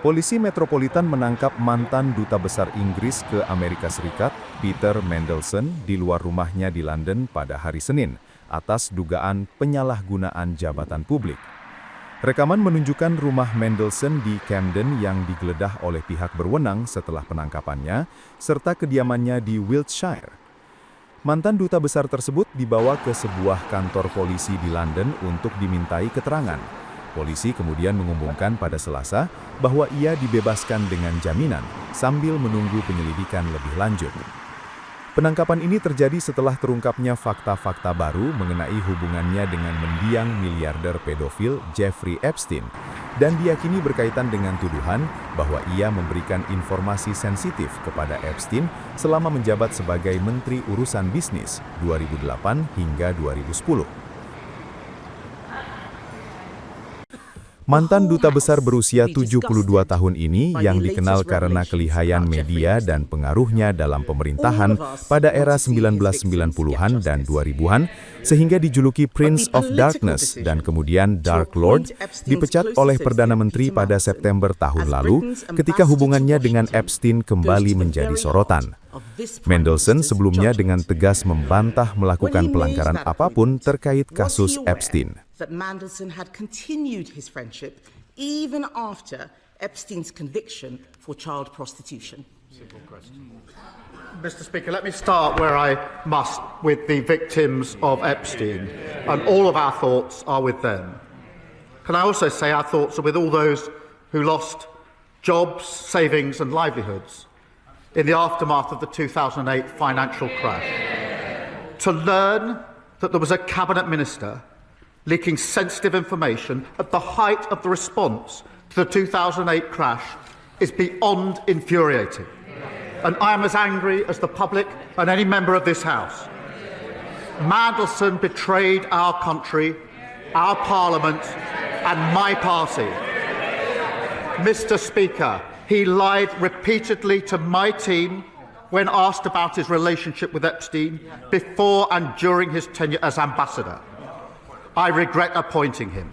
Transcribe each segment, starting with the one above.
Polisi Metropolitan menangkap mantan Duta Besar Inggris ke Amerika Serikat, Peter Mandelson, di luar rumahnya di London pada hari Senin, atas dugaan penyalahgunaan jabatan publik. Rekaman menunjukkan rumah Mandelson di Camden yang digeledah oleh pihak berwenang setelah penangkapannya, serta kediamannya di Wiltshire. Mantan duta besar tersebut dibawa ke sebuah kantor polisi di London untuk dimintai keterangan. Polisi kemudian mengumumkan pada Selasa bahwa ia dibebaskan dengan jaminan sambil menunggu penyelidikan lebih lanjut. Penangkapan ini terjadi setelah terungkapnya fakta-fakta baru mengenai hubungannya dengan mendiang miliarder pedofil Jeffrey Epstein, dan diyakini berkaitan dengan tuduhan bahwa ia memberikan informasi sensitif kepada Epstein selama menjabat sebagai Menteri Urusan Bisnis 2008 hingga 2010. Mantan duta besar berusia 72 tahun ini yang dikenal karena kelihayan media dan pengaruhnya dalam pemerintahan pada era 1990-an dan 2000-an, sehingga dijuluki Prince of Darkness dan kemudian Dark Lord, dipecat oleh Perdana Menteri pada September tahun lalu ketika hubungannya dengan Epstein kembali menjadi sorotan. Mandelson sebelumnya dengan tegas membantah melakukan pelanggaran apapun terkait kasus Epstein. That Mandelson had continued his friendship even after Epstein's conviction for child prostitution. Simple question. Mr. Speaker, let me start where I must with the victims of Epstein, and all of our thoughts are with them. Can I also say our thoughts are with all those who lost jobs, savings and livelihoods in the aftermath of the 2008 financial crash. To learn that there was a cabinet minister leaking sensitive information at the height of the response to the 2008 crash is beyond infuriating. And I am as angry as the public and any member of this House. Mandelson betrayed our country, our Parliament, and my party. Mr. Speaker, he lied repeatedly to my team when asked about his relationship with Epstein before and during his tenure as ambassador. I regret appointing him.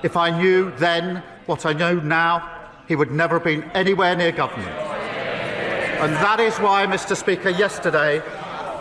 If I knew then what I know now, he would never have been anywhere near government. And that is why, Mr. Speaker, yesterday,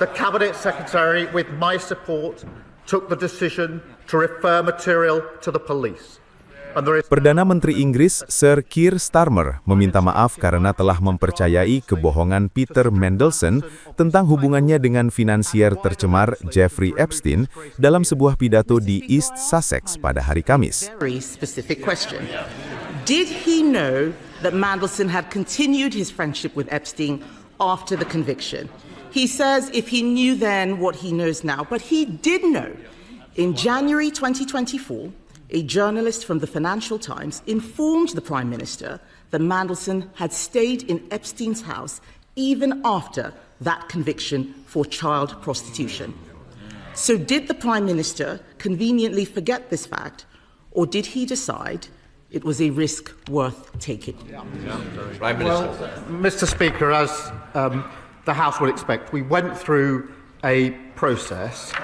the Cabinet Secretary, with my support, took the decision to refer material to the police. Perdana Menteri Inggris Sir Keir Starmer meminta maaf karena telah mempercayai kebohongan Peter Mandelson tentang hubungannya dengan finansier tercemar Jeffrey Epstein dalam sebuah pidato di East Sussex pada hari Kamis. Very specific question. Did he know that Mandelson had continued his friendship with Epstein after the conviction? He says if he knew then what he knows now, but he did know. In January 2024, a journalist from the Financial Times informed the Prime Minister that Mandelson had stayed in Epstein's house even after that conviction for child prostitution. So did the Prime Minister conveniently forget this fact, or did he decide it was a risk worth taking? Prime Minister. Well, Mr. Speaker, as the House would expect, we went through a process.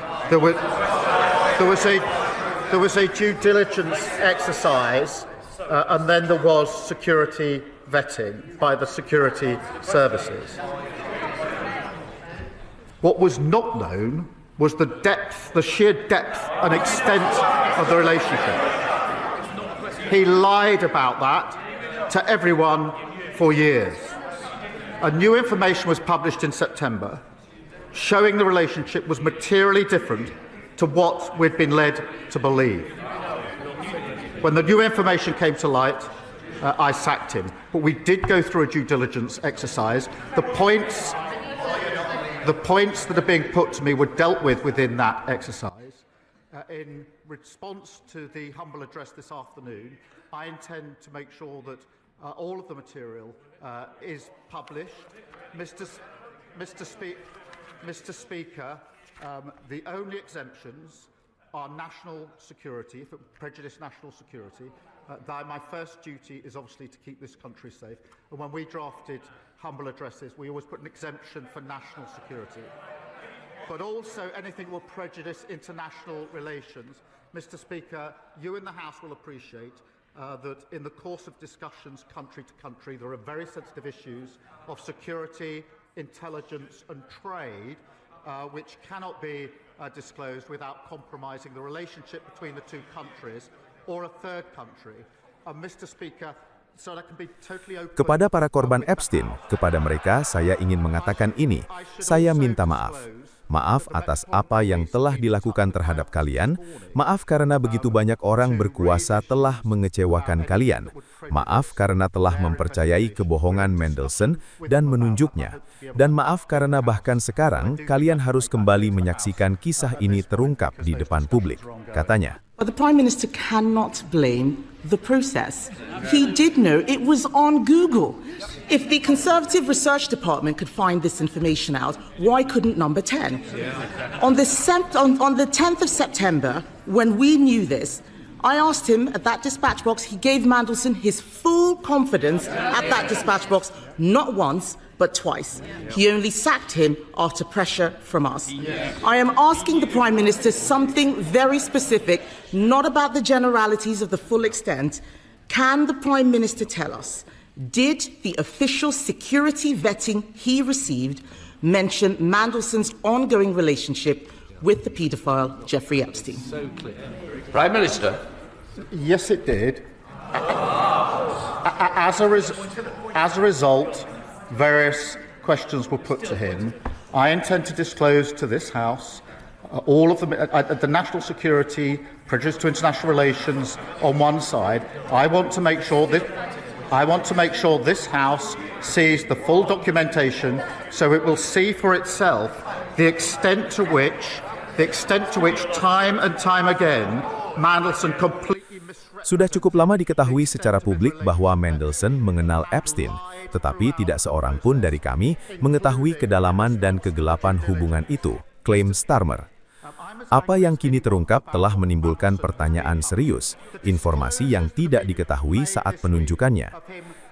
There was a due diligence exercise, and then there was security vetting by the security services. What was not known was the sheer depth and extent of the relationship. He lied about that to everyone for years. And new information was published in September, showing the relationship was materially different to what we'd been led to believe. When the new information came to light, I sacked him. But we did go through a due diligence exercise. The points that are being put to me were dealt with within that exercise. In response to the humble address this afternoon, I intend to make sure that all of the material is published. Mr. Speaker, the only exemptions are national security, if it prejudice national security. My first duty is obviously to keep this country safe. And when we drafted humble addresses, we always put an exemption for national security. But also anything will prejudice international relations. Mr. Speaker, you in the House will appreciate that in the course of discussions country to country, there are very sensitive issues of security, intelligence and trade, which cannot be disclosed without compromising the relationship between the two countries or a third country. Mr. Speaker, so that can be totally open. Kepada para korban Epstein, kepada mereka saya ingin mengatakan ini, saya minta maaf. Maaf atas apa yang telah dilakukan terhadap kalian, maaf karena begitu banyak orang berkuasa telah mengecewakan kalian, maaf karena telah mempercayai kebohongan Mandelson dan menunjuknya, dan maaf karena bahkan sekarang kalian harus kembali menyaksikan kisah ini terungkap di depan publik, katanya. But the Prime Minister cannot blame the process. He did know it was on Google. If the Conservative Research Department could find this information out, why couldn't Number 10? On the 10th of September, when we knew this, I asked him at that dispatch box, he gave Mandelson his full confidence at that dispatch box, not once, but twice. He only sacked him after pressure from us. I am asking the Prime Minister something very specific, not about the generalities of the full extent. Can the Prime Minister tell us, did the official security vetting he received mention Mandelson's ongoing relationship with the paedophile Jeffrey Epstein? So clear. Prime Minister. Yes, it did. As a result, various questions were put to him. I intend to disclose to this House all of the national security, prejudice to international relations on one side. I want to make sure this House sees the full documentation, so it will see for itself the extent to which time and time again Mandelson completely. Sudah cukup lama diketahui secara publik bahwa Mandelson mengenal Epstein, tetapi tidak seorang pun dari kami mengetahui kedalaman dan kegelapan hubungan itu, klaim Starmer. Apa yang kini terungkap telah menimbulkan pertanyaan serius, informasi yang tidak diketahui saat penunjukannya.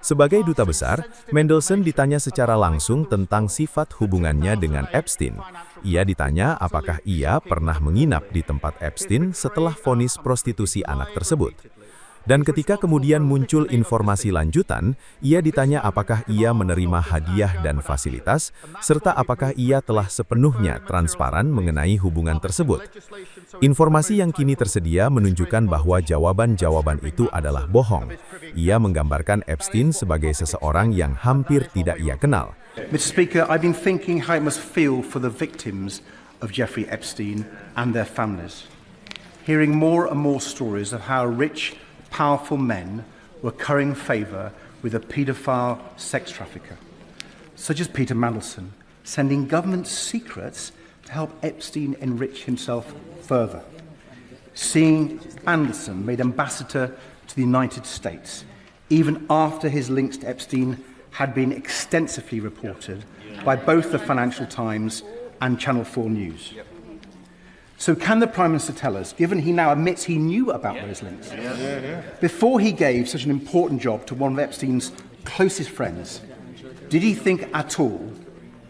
Sebagai duta besar, Mandelson ditanya secara langsung tentang sifat hubungannya dengan Epstein. Ia ditanya apakah ia pernah menginap di tempat Epstein setelah vonis prostitusi anak tersebut. Dan ketika kemudian muncul informasi lanjutan, ia ditanya apakah ia menerima hadiah dan fasilitas, serta apakah ia telah sepenuhnya transparan mengenai hubungan tersebut. Informasi yang kini tersedia menunjukkan bahwa jawaban-jawaban itu adalah bohong. Ia menggambarkan Epstein sebagai seseorang yang hampir tidak ia kenal. Mr. Speaker, I've been thinking how it must feel for the victims of Jeffrey Epstein and their families. Hearing more and more stories of how rich, powerful men were currying favor with a paedophile sex trafficker, such as Peter Mandelson, sending government secrets to help Epstein enrich himself further. Seeing Mandelson made ambassador to the United States, even after his links to Epstein had been extensively reported by both the Financial Times and Channel 4 News. So can the Prime Minister tell us, given he now admits he knew about those links, before he gave such an important job to one of Epstein's closest friends, did he think at all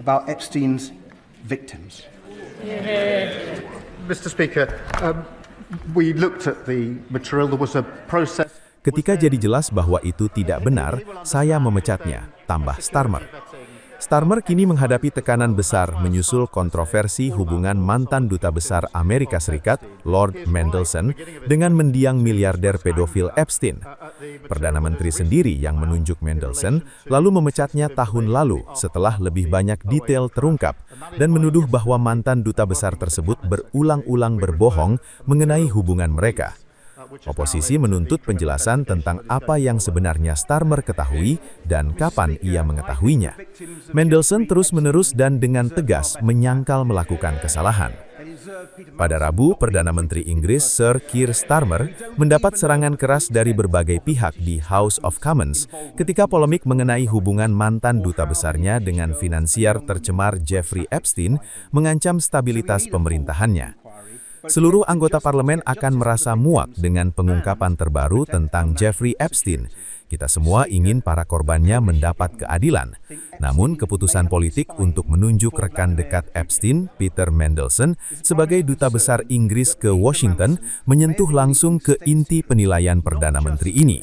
about Epstein's victims? Mr. Speaker, we looked at the material. There was a process. Ketika jadi jelas bahwa itu tidak benar, saya memecatnya, tambah Starmer. Starmer kini menghadapi tekanan besar menyusul kontroversi hubungan mantan Duta Besar Amerika Serikat, Lord Mandelson, dengan mendiang miliarder pedofil Epstein. Perdana Menteri sendiri yang menunjuk Mandelson, lalu memecatnya tahun lalu setelah lebih banyak detail terungkap, dan menuduh bahwa mantan Duta Besar tersebut berulang-ulang berbohong mengenai hubungan mereka. Oposisi menuntut penjelasan tentang apa yang sebenarnya Starmer ketahui dan kapan ia mengetahuinya. Mandelson terus-menerus dan dengan tegas menyangkal melakukan kesalahan. Pada Rabu, Perdana Menteri Inggris Sir Keir Starmer mendapat serangan keras dari berbagai pihak di House of Commons ketika polemik mengenai hubungan mantan duta besarnya dengan finansiar tercemar Jeffrey Epstein mengancam stabilitas pemerintahannya. Seluruh anggota parlemen akan merasa muak dengan pengungkapan terbaru tentang Jeffrey Epstein, Kita semua ingin para korbannya mendapat keadilan. Namun, keputusan politik untuk menunjuk rekan dekat Epstein, Peter Mandelson, sebagai duta besar Inggris ke Washington menyentuh langsung ke inti penilaian Perdana Menteri ini,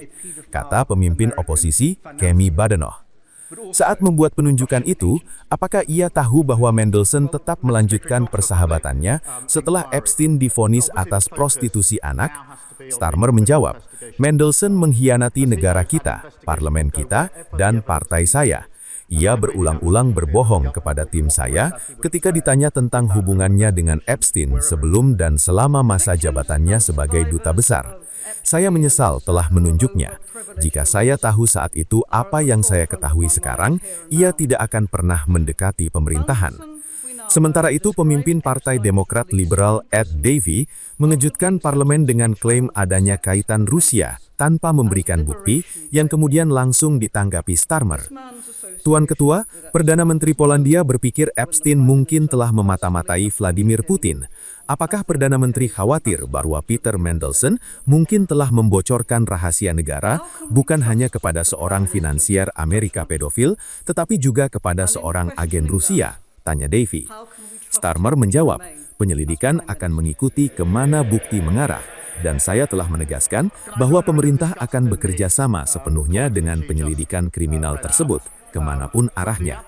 kata pemimpin oposisi Kemi Badenoch. Saat membuat penunjukan itu, apakah ia tahu bahwa Mandelson tetap melanjutkan persahabatannya setelah Epstein divonis atas prostitusi anak? Starmer menjawab, Mandelson mengkhianati negara kita, parlemen kita, dan partai saya. Ia berulang-ulang berbohong kepada tim saya ketika ditanya tentang hubungannya dengan Epstein sebelum dan selama masa jabatannya sebagai duta besar. Saya menyesal telah menunjuknya. Jika saya tahu saat itu apa yang saya ketahui sekarang, ia tidak akan pernah mendekati pemerintahan. Sementara itu, pemimpin Partai Demokrat Liberal Ed Davey mengejutkan parlemen dengan klaim adanya kaitan Rusia tanpa memberikan bukti yang kemudian langsung ditanggapi Starmer. Tuan Ketua, Perdana Menteri Polandia berpikir Epstein mungkin telah memata-matai Vladimir Putin. Apakah Perdana Menteri khawatir bahwa Peter Mandelson mungkin telah membocorkan rahasia negara bukan hanya kepada seorang finansier Amerika pedofil, tetapi juga kepada seorang agen Rusia? Tanya Davey. Starmer menjawab, penyelidikan akan mengikuti kemana bukti mengarah, dan saya telah menegaskan bahwa pemerintah akan bekerja sama sepenuhnya dengan penyelidikan kriminal tersebut, kemanapun arahnya.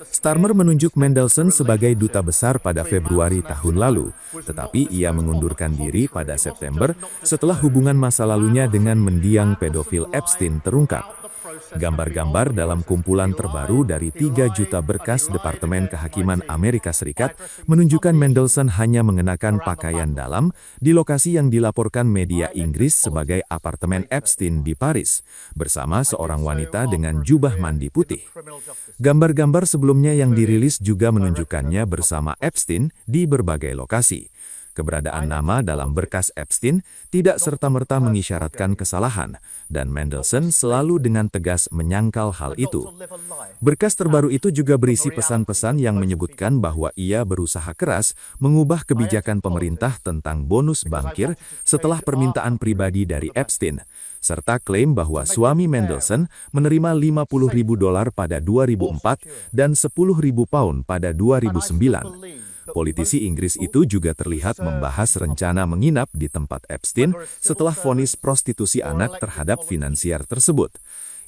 Starmer menunjuk Mandelson sebagai duta besar pada Februari tahun lalu, tetapi ia mengundurkan diri pada September setelah hubungan masa lalunya dengan mendiang pedofil Epstein terungkap. Gambar-gambar dalam kumpulan terbaru dari 3 juta berkas Departemen Kehakiman Amerika Serikat menunjukkan Mandelson hanya mengenakan pakaian dalam di lokasi yang dilaporkan media Inggris sebagai apartemen Epstein di Paris, bersama seorang wanita dengan jubah mandi putih. Gambar-gambar sebelumnya yang dirilis juga menunjukkannya bersama Epstein di berbagai lokasi. Keberadaan nama dalam berkas Epstein tidak serta-merta mengisyaratkan kesalahan, dan Mandelson selalu dengan tegas menyangkal hal itu. Berkas terbaru itu juga berisi pesan-pesan yang menyebutkan bahwa ia berusaha keras mengubah kebijakan pemerintah tentang bonus bangkir setelah permintaan pribadi dari Epstein, serta klaim bahwa suami Mandelson menerima $50.000 pada 2004 dan £10.000 pada 2009. Politisi Inggris itu juga terlihat membahas rencana menginap di tempat Epstein setelah vonis prostitusi anak terhadap finansier tersebut.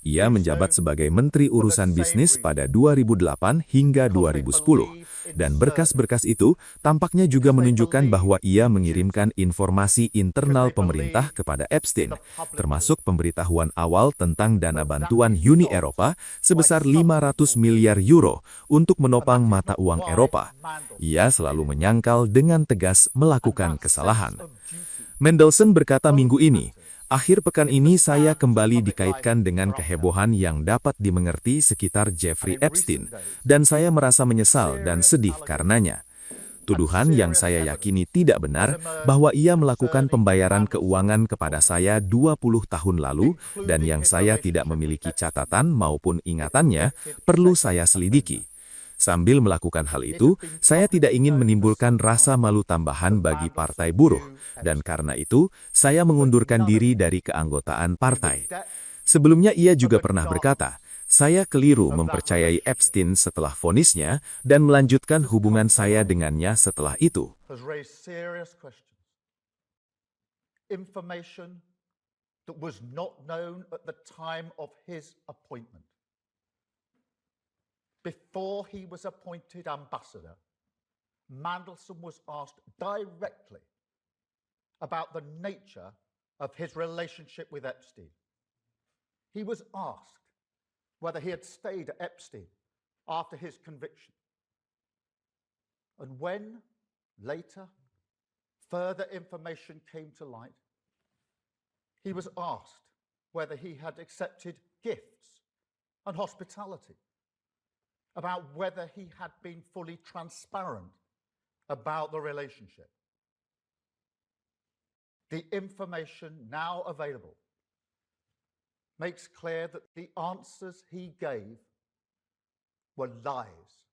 Ia menjabat sebagai Menteri Urusan Bisnis pada 2008 hingga 2010, dan berkas-berkas itu tampaknya juga menunjukkan bahwa ia mengirimkan informasi internal pemerintah kepada Epstein, termasuk pemberitahuan awal tentang dana bantuan Uni Eropa sebesar 500 miliar euro untuk menopang mata uang Eropa. Ia selalu menyangkal dengan tegas melakukan kesalahan. Mandelson berkata minggu ini, akhir pekan ini saya kembali dikaitkan dengan kehebohan yang dapat dimengerti sekitar Jeffrey Epstein, dan saya merasa menyesal dan sedih karenanya. Tuduhan yang saya yakini tidak benar bahwa ia melakukan pembayaran keuangan kepada saya 20 tahun lalu dan yang saya tidak memiliki catatan maupun ingatannya perlu saya selidiki. Sambil melakukan hal itu, saya tidak ingin menimbulkan rasa malu tambahan bagi partai buruh, dan karena itu, saya mengundurkan diri dari keanggotaan partai. Sebelumnya ia juga pernah berkata, saya keliru mempercayai Epstein setelah vonisnya dan melanjutkan hubungan saya dengannya setelah itu. Information that was not known at the time of his appointment. Before he was appointed ambassador, Mandelson was asked directly about the nature of his relationship with Epstein. He was asked whether he had stayed at Epstein after his conviction. And when later further information came to light, he was asked whether he had accepted gifts and hospitality, about whether he had been fully transparent about the relationship. The information now available makes clear that the answers he gave were lies.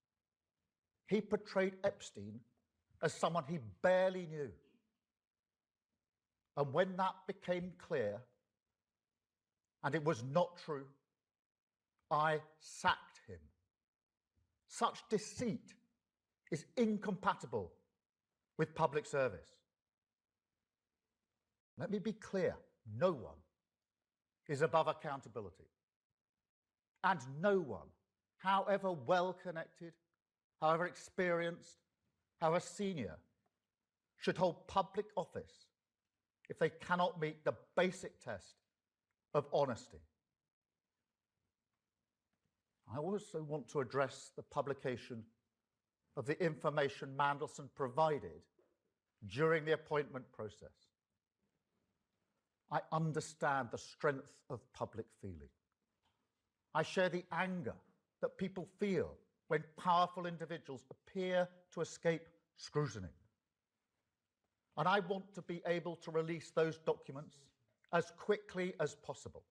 He portrayed Epstein as someone he barely knew. And when that became clear, and it was not true, I sacked him. Such deceit is incompatible with public service. Let me be clear, no one is above accountability. And no one, however well connected, however experienced, however senior, should hold public office if they cannot meet the basic test of honesty. I also want to address the publication of the information Mandelson provided during the appointment process. I understand the strength of public feeling. I share the anger that people feel when powerful individuals appear to escape scrutiny. And I want to be able to release those documents as quickly as possible.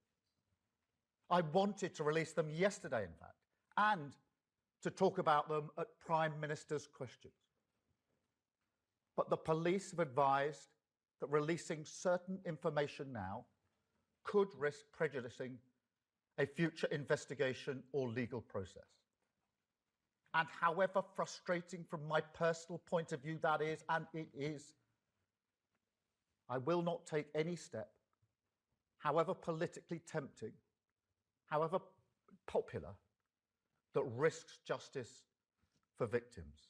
I wanted to release them yesterday, in fact, and to talk about them at Prime Minister's questions. But the police have advised that releasing certain information now could risk prejudicing a future investigation or legal process. And however frustrating from my personal point of view that is, and it is, I will not take any step, however politically tempting, however popular, that risks justice for victims.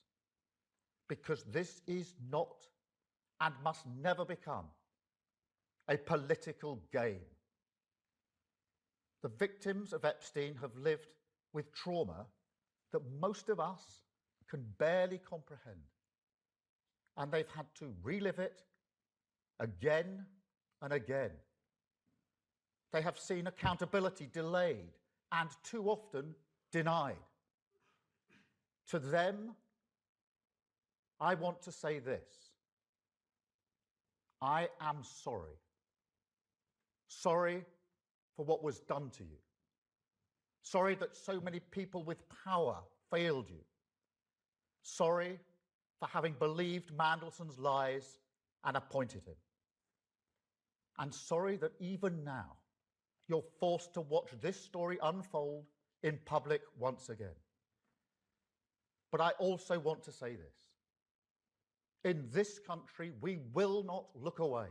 Because this is not and must never become a political game. The victims of Epstein have lived with trauma that most of us can barely comprehend. And they've had to relive it again and again. They have seen accountability delayed and too often denied. To them, I want to say this: I am sorry. Sorry for what was done to you. Sorry that so many people with power failed you. Sorry for having believed Mandelson's lies and appointed him. And sorry that even now you're forced to watch this story unfold in public once again. But I also want to say this: in this country, we will not look away.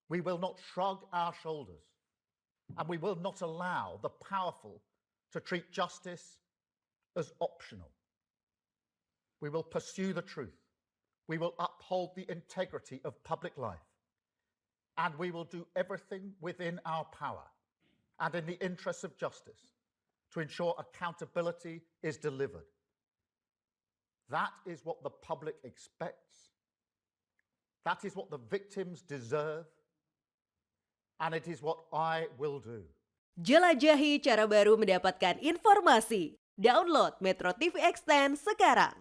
We will not shrug our shoulders. And we will not allow the powerful to treat justice as optional. We will pursue the truth. We will uphold the integrity of public life. And we will do everything within our power and in the interests of justice to ensure accountability is delivered. That is what the public expects. That is what the victims deserve. And it is what I will do. Jelajahi cara baru mendapatkan informasi. Download Metro TV Extend sekarang.